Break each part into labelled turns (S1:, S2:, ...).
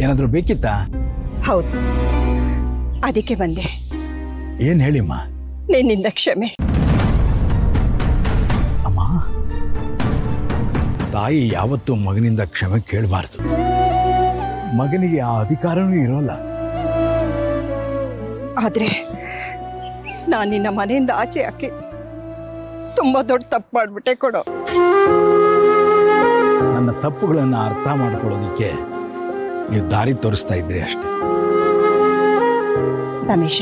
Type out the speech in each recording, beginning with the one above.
S1: ಏನಾದರೂ ಬೇಕಿತ್ತಾ?
S2: ಹೌದು, ಅದಕ್ಕೆ ಬಂದೆ.
S1: ಏನು ಹೇಳಿಮ್ಮ?
S2: ನಿನ್ನಿಂದ ಕ್ಷಮೆ.
S1: ಅಮ್ಮ, ತಾಯಿ ಯಾವತ್ತೂ ಮಗನಿಂದ ಕ್ಷಮೆ ಕೇಳಬಾರ್ದು. ಮಗನಿಗೆ ಆ ಅಧಿಕಾರನೂ ಇರೋಲ್ಲ.
S2: ಆದ್ರೆ ನಾನು ನಿನ್ನ ಮನೆಯಿಂದ ಆಚೆ ಹಾಕಿ ತುಂಬಾ ದೊಡ್ಡ ತಪ್ಪು ಮಾಡ್ಬಿಟ್ಟೆ ಕೊಡೋ.
S1: ನನ್ನ ತಪ್ಪುಗಳನ್ನು ಅರ್ಥ ಮಾಡ್ಕೊಳ್ಳೋದಿಕ್ಕೆ ನೀವು ದಾರಿ ತೋರಿಸ್ತಾ ಇದ್ರಿ ಅಷ್ಟೇ.
S2: ರಮೇಶ,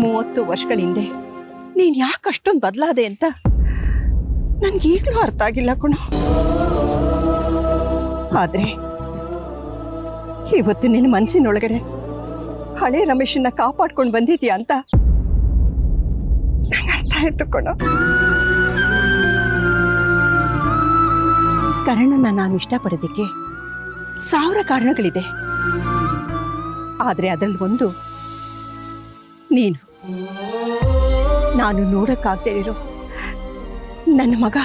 S2: 30 ವರ್ಷಗಳ ಹಿಂದೆ ನೀನ್ ಯಾಕೆ ಅಷ್ಟೊಂದು ಬದಲಾದೆ ಅಂತ ನನ್ಗೀಗ್ಲೂ ಅರ್ಥ ಆಗಿಲ್ಲ ಕಣೋ. ಆದ್ರೆ ಇವತ್ತು ನಿನ್ನ ಮನಸ್ಸಿನೊಳಗಡೆ ಹಳೆ ರಮೇಶನ್ನ ಕಾಪಾಡ್ಕೊಂಡು ಬಂದಿದ್ಯಾ ಅಂತ ನಂಗೆ ಅರ್ಥ ಆಯ್ತು ಕಣೋ. ಕರ್ಣನ ನಾನು ಇಷ್ಟಪಡೋದಕ್ಕೆ 1000 ಕಾರಣಗಳಿದೆ. ಆದ್ರೆ ಅದರಲ್ಲಿ ಒಂದು ನೀನು. ನಾನು ನೋಡಕ್ಕಾಗದೇ ಇರೋ ನನ್ನ ಮಗ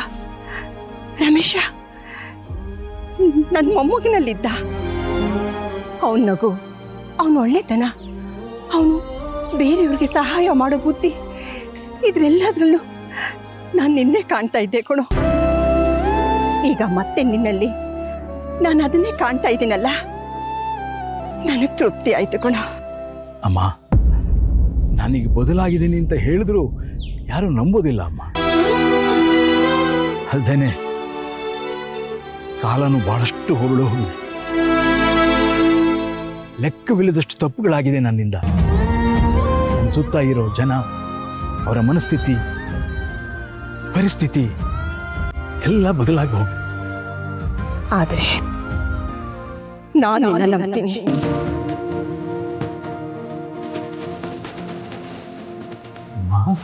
S2: ರಮೇಶ ನನ್ನ ಮೊಮ್ಮಗನಲ್ಲಿದ್ದ. ಅವನ ನಗು, ಅವನ ಒಳ್ಳೆತನ, ಅವನು ಬೇರೆಯವ್ರಿಗೆ ಸಹಾಯ ಮಾಡೋ ಬುದ್ಧಿ, ಇದ್ರೆಲ್ಲದ್ರಲ್ಲೂ ನಾನು ನಿನ್ನೆ ಕಾಣ್ತಾ ಇದ್ದೆ ಕಣೋ. ಈಗ ಮತ್ತೆ ನಿನ್ನಲ್ಲಿ ನಾನು ಅದನ್ನೇ ಕಾಣ್ತಾ ಇದ್ದೀನಲ್ಲ, ನನಗೆ ತೃಪ್ತಿ ಆಯ್ತು ಕಣೋ.
S1: ಅಮ್ಮ, ನಾನೀಗ ಬದಲಾಗಿದ್ದೀನಿ ಅಂತ ಹೇಳಿದ್ರು ಯಾರು ನಂಬೋದಿಲ್ಲ ಅಮ್ಮ. ಅಲ್ದೇನೆ ಕಾಲನು ಬಹಳಷ್ಟು ಹೊರಳು ಹೋಗಿದೆ. ಲೆಕ್ಕವಿಲ್ಲದಷ್ಟು ತಪ್ಪುಗಳಾಗಿದೆ ನನ್ನಿಂದ. ನನ್ನ ಸುತ್ತ ಇರೋ ಜನ, ಅವರ ಮನಸ್ಥಿತಿ, ಪರಿಸ್ಥಿತಿ ಎಲ್ಲ ಬದಲಾಗಿ ಹೋಗಿ.
S2: ಆದರೆ ನಾನು ನಂಬ್ತೀನಿ.
S1: ಅಮ್ಮ,